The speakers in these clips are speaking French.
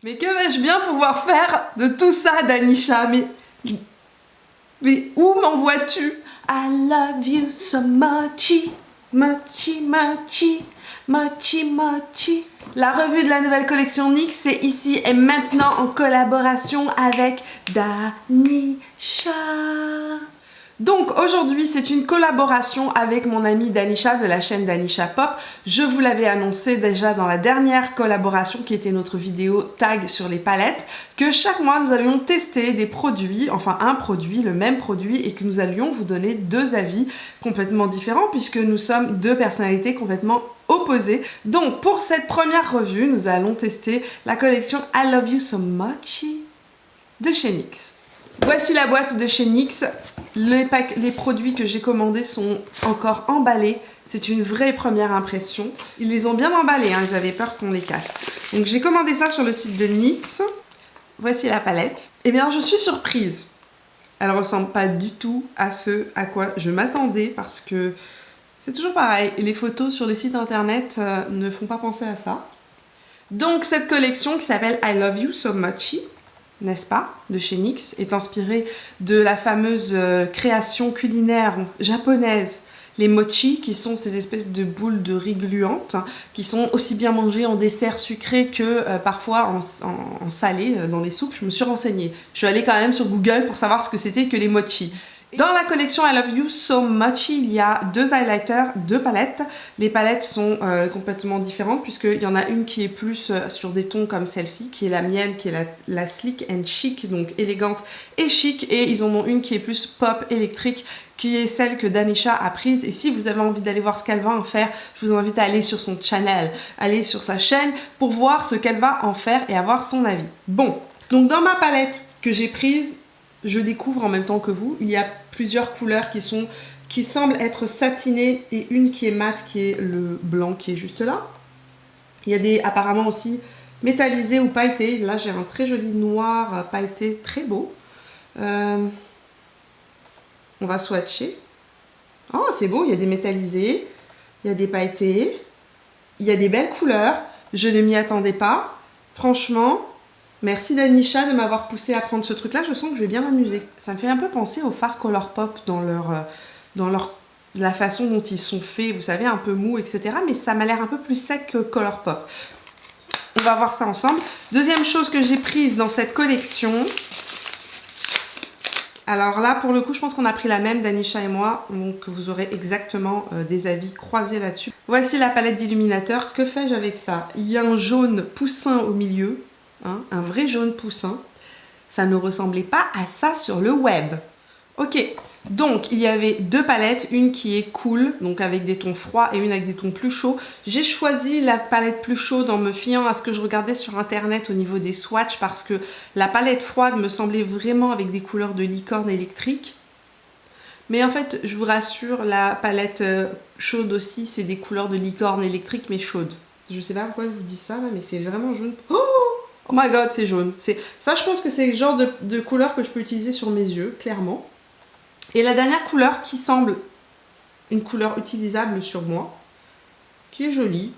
Mais que vais-je bien pouvoir faire de tout ça, Danisha? Mais où m'envoies-tu? I love you so much, mochi, mochi, mochi, mochi. La revue de la nouvelle collection NYX, c'est ici et maintenant en collaboration avec Danisha. Donc aujourd'hui c'est une collaboration avec mon amie Danisha de la chaîne Danisha Pop. Je vous l'avais annoncé déjà dans la dernière collaboration qui était notre vidéo tag sur les palettes, que chaque mois nous allions tester des produits, enfin un produit, le même produit, et que nous allions vous donner deux avis complètement différents puisque nous sommes deux personnalités complètement opposées. Donc pour cette première revue, nous allons tester la collection I Love You So Much de chez NYX. Voici la boîte de chez NYX. Les produits que j'ai commandés sont encore emballés. C'est une vraie première impression. Ils les ont bien emballés, hein, ils avaient peur qu'on les casse. Donc j'ai commandé ça sur le site de NYX. Voici la palette. Eh bien, je suis surprise. Elle ne ressemble pas du tout à ce à quoi je m'attendais parce que c'est toujours pareil. Les photos sur les sites internet ne font pas penser à ça. Donc cette collection qui s'appelle I Love You So Much, n'est-ce pas, de chez NYX, est inspirée de la fameuse création culinaire japonaise, les mochi, qui sont ces espèces de boules de riz gluantes, qui sont aussi bien mangées en dessert sucré que parfois en salé dans les soupes. Je me suis renseignée. Je suis allée quand même sur Google pour savoir ce que c'était que les mochi. Dans la collection I Love You So Much, il y a deux highlighters, deux palettes. Les palettes sont complètement différentes puisqu'il y en a une qui est plus sur des tons comme celle-ci, qui est la mienne, qui est la Sleek and Chic, donc élégante et chic. Et ils en ont une qui est plus pop électrique, qui est celle que Danisha a prise. Et si vous avez envie d'aller voir ce qu'elle va en faire, je vous invite à aller sur son channel, aller sur sa chaîne pour voir ce qu'elle va en faire et avoir son avis. Bon, donc dans ma palette que j'ai prise, je découvre en même temps que vous, il y a plusieurs couleurs qui semblent être satinées et une qui est mate, qui est le blanc qui est juste là. Il y a des apparemment aussi métallisés ou pailletés. Là j'ai un très joli noir pailleté très beau. On va swatcher. Oh c'est beau, il y a des métallisés, il y a des pailletés, il y a des belles couleurs. Je ne m'y attendais pas. Franchement, merci Danisha de m'avoir poussé à prendre ce truc là, je sens que je vais bien m'amuser. Ça me fait un peu penser aux fards Colourpop dans la façon dont ils sont faits, vous savez, un peu mou, etc. Mais ça m'a l'air un peu plus sec que Colourpop. On va voir ça ensemble. Deuxième chose que j'ai prise dans cette collection. Alors là, pour le coup, je pense qu'on a pris la même, Danisha et moi, donc vous aurez exactement des avis croisés là-dessus. Voici la palette d'illuminateur. Que fais-je avec ça? Il y a un jaune poussin au milieu. Hein, un vrai jaune poussin. Ça ne ressemblait pas à ça sur le web. Ok, donc il y avait deux palettes, une qui est cool, donc avec des tons froids, et une avec des tons plus chauds. J'ai choisi la palette plus chaude en me fiant à ce que je regardais sur internet au niveau des swatchs, parce que la palette froide me semblait vraiment avec des couleurs de licorne électrique. Mais en fait, je vous rassure, la palette chaude aussi, c'est des couleurs de licorne électrique, mais chaude. Je sais pas pourquoi je vous dis ça là, mais c'est vraiment jaune. Oh my god, c'est jaune. Ça, je pense que c'est le genre de couleur que je peux utiliser sur mes yeux, clairement. Et la dernière couleur qui semble une couleur utilisable sur moi, qui est jolie,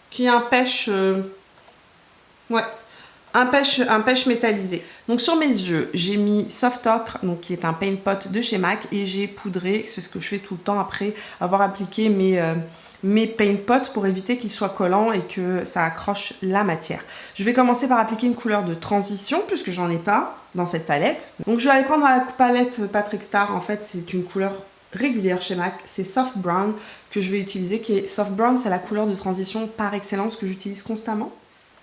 qui est un pêche... ouais, un pêche métallisé. Donc sur mes yeux, j'ai mis Soft Ochre, donc qui est un paint pot de chez MAC, et j'ai poudré, c'est ce que je fais tout le temps après avoir appliqué mes paint pots pour éviter qu'ils soient collants et que ça accroche la matière. Je vais commencer par appliquer une couleur de transition puisque j'en ai pas dans cette palette. Donc je vais aller prendre la palette Patrick Star. En fait, c'est une couleur régulière chez MAC. C'est Soft Brown que je vais utiliser. Soft Brown, c'est la couleur de transition par excellence que j'utilise constamment.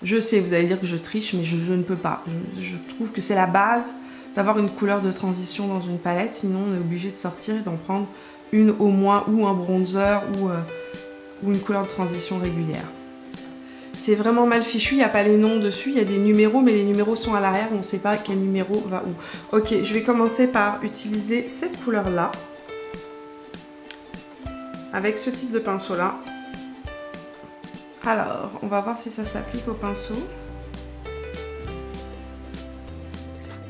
Je sais, vous allez dire que je triche, mais je ne peux pas. Je trouve que c'est la base d'avoir une couleur de transition dans une palette. Sinon, on est obligé de sortir et d'en prendre une au moins, ou un bronzer, ou une couleur de transition régulière. C'est vraiment mal fichu, il n'y a pas les noms dessus, il y a des numéros, mais les numéros sont à l'arrière, on ne sait pas quel numéro va où. Ok, je vais commencer par utiliser cette couleur-là, avec ce type de pinceau-là. Alors, on va voir si ça s'applique au pinceau.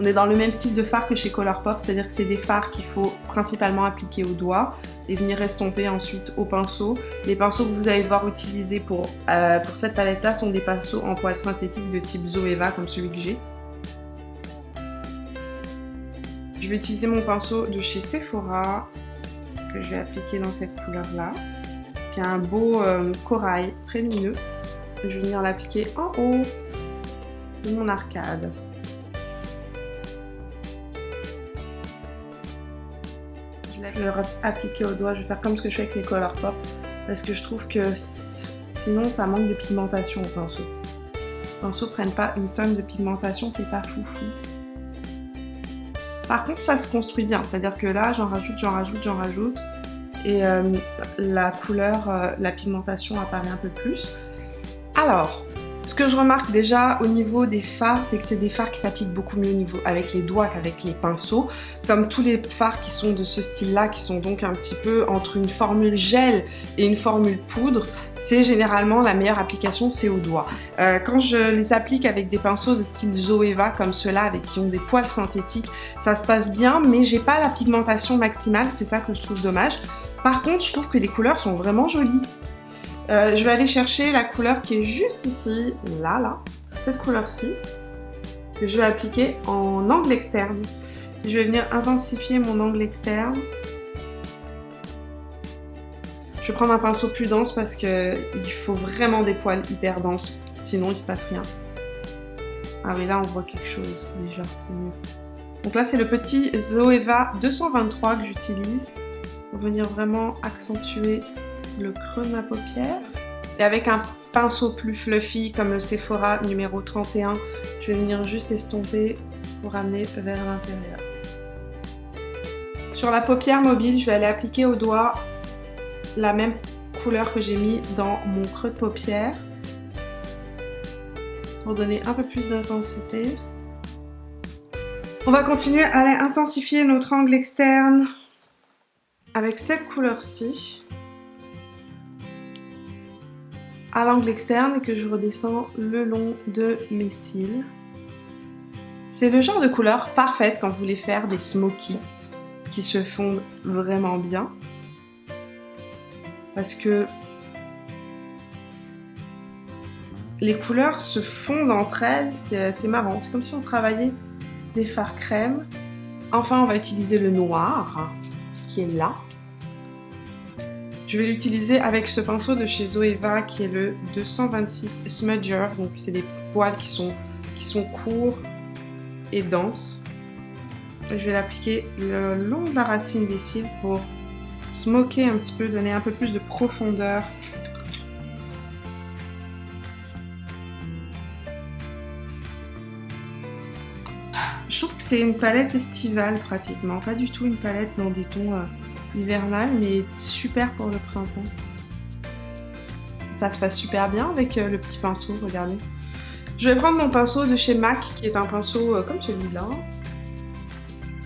On est dans le même style de fard que chez Colourpop, c'est-à-dire que c'est des fards qu'il faut principalement appliquer au doigt et venir estomper ensuite au pinceau. Les pinceaux que vous allez devoir utiliser pour cette palette-là sont des pinceaux en poils synthétiques de type Zoeva comme celui que j'ai. Je vais utiliser mon pinceau de chez Sephora que je vais appliquer dans cette couleur-là, qui a un beau corail très lumineux. Je vais venir l'appliquer en haut de mon arcade. Je vais appliquer au doigt, je vais faire comme ce que je fais avec les Colourpop parce que je trouve que sinon ça manque de pigmentation au pinceau. Les pinceaux ne prennent pas une tonne de pigmentation, c'est pas foufou. Par contre ça se construit bien, c'est-à-dire que là j'en rajoute et la couleur, la pigmentation apparaît un peu plus. Alors, ce que je remarque déjà au niveau des fards, c'est que c'est des fards qui s'appliquent beaucoup mieux au niveau avec les doigts qu'avec les pinceaux. Comme tous les fards qui sont de ce style-là, qui sont donc un petit peu entre une formule gel et une formule poudre, c'est généralement la meilleure application, c'est au doigt. Quand je les applique avec des pinceaux de style Zoeva, comme ceux-là, avec qui ont des poils synthétiques, ça se passe bien, mais j'ai pas la pigmentation maximale, c'est ça que je trouve dommage. Par contre, je trouve que les couleurs sont vraiment jolies. Je vais aller chercher la couleur qui est juste ici, là, cette couleur-ci, que je vais appliquer en angle externe. Je vais venir intensifier mon angle externe. Je vais prendre un pinceau plus dense parce qu'il faut vraiment des poils hyper denses, sinon il se passe rien. Ah oui, là on voit quelque chose déjà, c'est mieux. Donc là c'est le petit Zoeva 223 que j'utilise pour venir vraiment accentuer le creux de ma paupière. Et avec un pinceau plus fluffy comme le Sephora numéro 31, je vais venir juste estomper pour ramener vers l'intérieur. Sur la paupière mobile, je vais aller appliquer au doigt la même couleur que j'ai mis dans mon creux de paupière pour donner un peu plus d'intensité. On va continuer à aller intensifier notre angle externe avec cette couleur-ci à l'angle externe et que je redescends le long de mes cils. C'est le genre de couleur parfaite quand vous voulez faire des smokies qui se fondent vraiment bien parce que les couleurs se fondent entre elles, c'est marrant, c'est comme si on travaillait des fards crème. Enfin, on va utiliser le noir qui est là. Je vais l'utiliser avec ce pinceau de chez Zoeva qui est le 226 Smudger. Donc c'est des poils qui sont courts et denses. Et je vais l'appliquer le long de la racine des cils pour smoker un petit peu, donner un peu plus de profondeur. Je trouve que c'est une palette estivale pratiquement, pas du tout une palette dans des tons hivernal, mais super pour le printemps. Ça se passe super bien avec le petit pinceau, regardez. Je vais prendre mon pinceau de chez MAC, qui est un pinceau comme celui-là.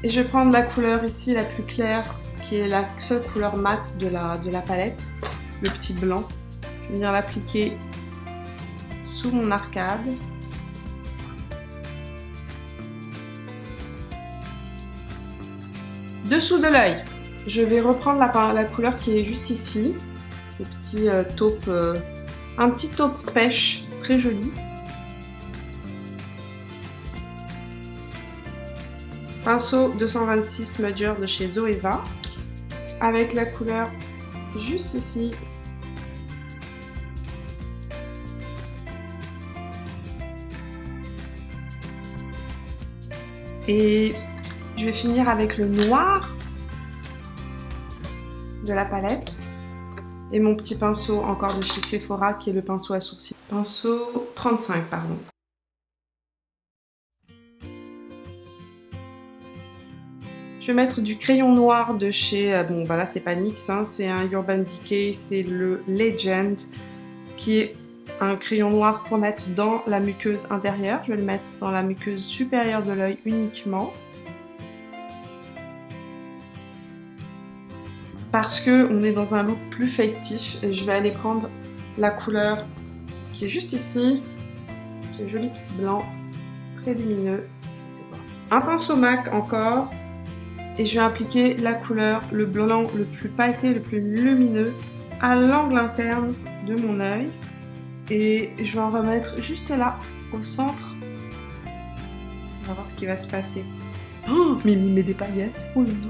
Et je vais prendre la couleur ici, la plus claire, qui est la seule couleur mate de la palette, le petit blanc. Je vais venir l'appliquer sous mon arcade. Dessous de l'œil. Je vais reprendre la couleur qui est juste ici, le petit taupe, un petit taupe pêche très joli. Pinceau 226 Smudger de chez Zoeva, avec la couleur juste ici. Et je vais finir avec le noir de la palette et mon petit pinceau encore de chez Sephora qui est le pinceau à sourcils. Pinceau 35 pardon. Je vais mettre du crayon noir de chez, bon voilà c'est pas NYX, hein, c'est un Urban Decay, c'est le Legend qui est un crayon noir pour mettre dans la muqueuse intérieure. Je vais le mettre dans la muqueuse supérieure de l'œil uniquement. Parce qu'on est dans un look plus festif et je vais aller prendre la couleur qui est juste ici, ce joli petit blanc très lumineux. un pinceau MAC encore. Et je vais appliquer la couleur, le blanc le plus pailleté, le plus lumineux à l'angle interne de mon œil. Et je vais en remettre juste là, au centre. On va voir ce qui va se passer. Oh, Mimi met des paillettes. Oh là là.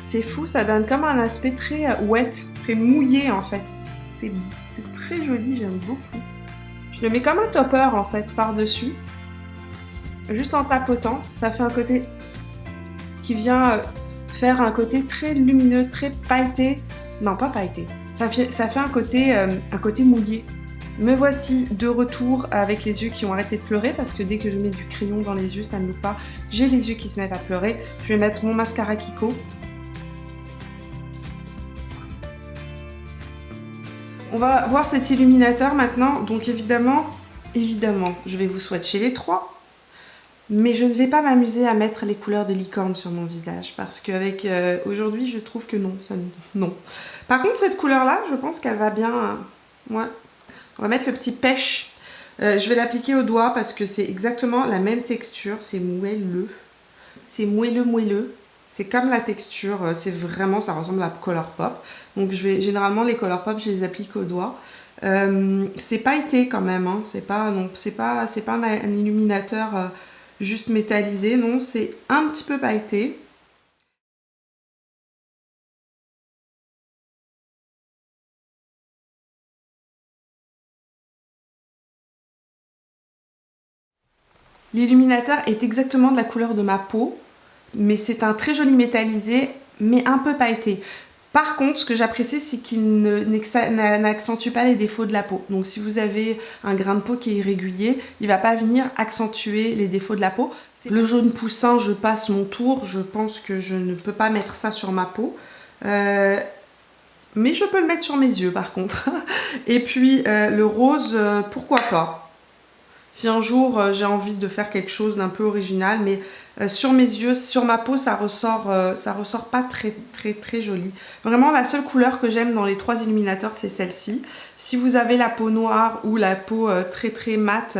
C'est fou, ça donne comme un aspect très wet, très mouillé en fait. C'est très joli, j'aime beaucoup. Je le mets comme un topper en fait par-dessus. Juste en tapotant, ça fait un côté qui vient faire un côté très lumineux, très pailleté. Non, pas pailleté. Ça fait un côté mouillé. Me voici de retour avec les yeux qui ont arrêté de pleurer parce que dès que je mets du crayon dans les yeux, ça ne loupe pas. J'ai les yeux qui se mettent à pleurer. Je vais mettre mon mascara Kiko. On va voir cet illuminateur maintenant. Donc évidemment, je vais vous swatcher les trois. Mais je ne vais pas m'amuser à mettre les couleurs de licorne sur mon visage parce qu'avec aujourd'hui, je trouve que non, non. Par contre, cette couleur-là, je pense qu'elle va bien. Ouais. On va mettre le petit pêche. Je vais l'appliquer au doigt parce que c'est exactement la même texture. C'est moelleux. C'est moelleux. C'est comme la texture. C'est vraiment, ça ressemble à Colourpop. Donc généralement, les Colourpop, je les applique au doigt. C'est pailleté quand même. Hein. C'est pas un illuminateur juste métallisé. Non, c'est un petit peu pailleté. L'illuminateur est exactement de la couleur de ma peau, mais c'est un très joli métallisé, mais un peu pailleté. Par contre, ce que j'apprécie, c'est qu'il n'accentue pas les défauts de la peau. Donc si vous avez un grain de peau qui est irrégulier, il ne va pas venir accentuer les défauts de la peau. Le jaune poussin, je passe mon tour. Je pense que je ne peux pas mettre ça sur ma peau. Mais je peux le mettre sur mes yeux par contre. Et puis le rose, pourquoi pas? Si un jour j'ai envie de faire quelque chose d'un peu original, mais sur mes yeux, sur ma peau, ça ressort pas très joli. Vraiment, la seule couleur que j'aime dans les trois illuminateurs, c'est celle-ci. Si vous avez la peau noire ou la peau très mate,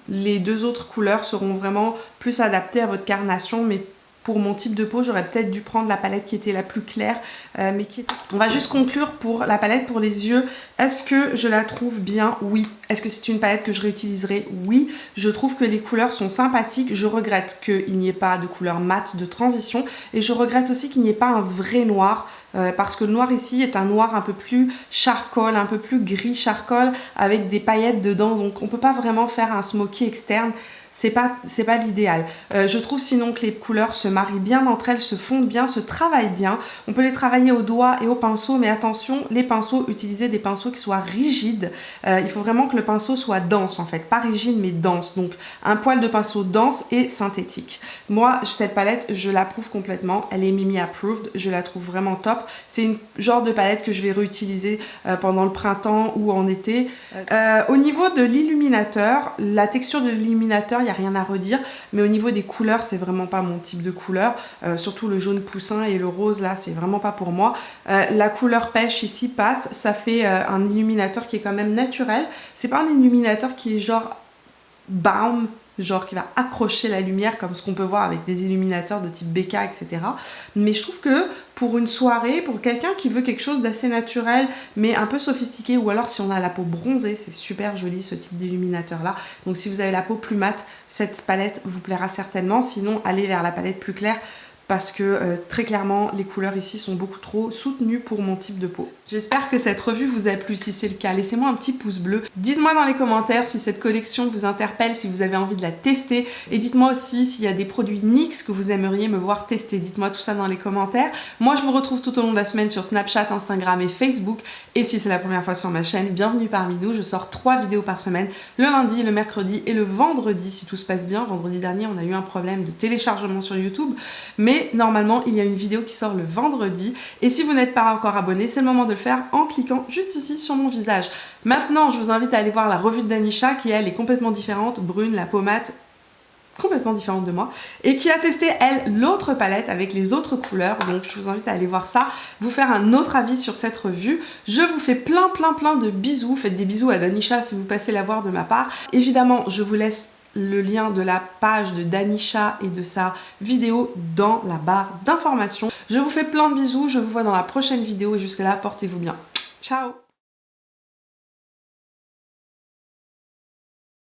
les deux autres couleurs seront vraiment plus adaptées à votre carnation, mais pour mon type de peau, j'aurais peut-être dû prendre la palette qui était la plus claire, mais qui était... On va juste conclure pour la palette pour les yeux. Est-ce que je la trouve bien? Oui. Est-ce que c'est une palette que je réutiliserai? Oui. Je trouve que les couleurs sont sympathiques. Je regrette qu'il n'y ait pas de couleur mate de transition. Et je regrette aussi qu'il n'y ait pas un vrai noir. Parce que le noir ici est un noir un peu plus charcoal, un peu plus gris charcoal, avec des paillettes dedans. Donc on ne peut pas vraiment faire un smoky externe. C'est pas l'idéal. Je trouve sinon que les couleurs se marient bien entre elles, se fondent bien, se travaillent bien. On peut les travailler au doigt et au pinceau, mais attention, les pinceaux, utilisez des pinceaux qui soient rigides. Il faut vraiment que le pinceau soit dense en fait, pas rigide mais dense. Donc un poil de pinceau dense et synthétique. Moi, cette palette, je l'approuve complètement. Elle est Mimi approved, je la trouve vraiment top. C'est une genre de palette que je vais réutiliser pendant le printemps ou en été. Au niveau de l'illuminateur, la texture de l'illuminateur, il n'y a rien à redire, mais au niveau des couleurs, c'est vraiment pas mon type de couleur. Surtout le jaune poussin et le rose là, c'est vraiment pas pour moi. La couleur pêche ici passe, ça fait un illuminateur qui est quand même naturel. C'est pas un illuminateur qui est genre baum, genre qui va accrocher la lumière comme ce qu'on peut voir avec des illuminateurs de type BK, etc. Mais je trouve que pour une soirée, pour quelqu'un qui veut quelque chose d'assez naturel mais un peu sophistiqué, ou alors si on a la peau bronzée, c'est super joli ce type d'illuminateur là. Donc si vous avez la peau plus mate, cette palette vous plaira certainement. Sinon, allez vers la palette plus claire, parce que très clairement les couleurs ici sont beaucoup trop soutenues pour mon type de peau. J'espère que cette revue vous a plu. Si c'est le cas, laissez-moi un petit pouce bleu. Dites-moi dans les commentaires si cette collection vous interpelle, si vous avez envie de la tester, et dites-moi aussi s'il y a des produits NYX que vous aimeriez me voir tester. Dites-moi tout ça dans les commentaires. Moi je vous retrouve tout au long de la semaine sur Snapchat, Instagram et Facebook, et si c'est la première fois sur ma chaîne, bienvenue parmi nous. Je sors 3 vidéos par semaine, le lundi, le mercredi et le vendredi si tout se passe bien. Vendredi dernier on a eu un problème de téléchargement sur YouTube, mais normalement il y a une vidéo qui sort le vendredi. Et si vous n'êtes pas encore abonné, c'est le moment de le faire en cliquant juste ici sur mon visage. Maintenant je vous invite à aller voir la revue de Danisha qui elle est complètement différente, brune, la peau mate, complètement différente de moi, et qui a testé elle l'autre palette avec les autres couleurs. Donc je vous invite à aller voir ça, vous faire un autre avis sur cette revue. Je vous fais plein de bisous. Faites des bisous à Danisha si vous passez la voir de ma part. Évidemment je vous laisse le lien de la page de Danisha et de sa vidéo dans la barre d'informations. Je vous fais plein de bisous, je vous vois dans la prochaine vidéo et jusque là, portez-vous bien. Ciao!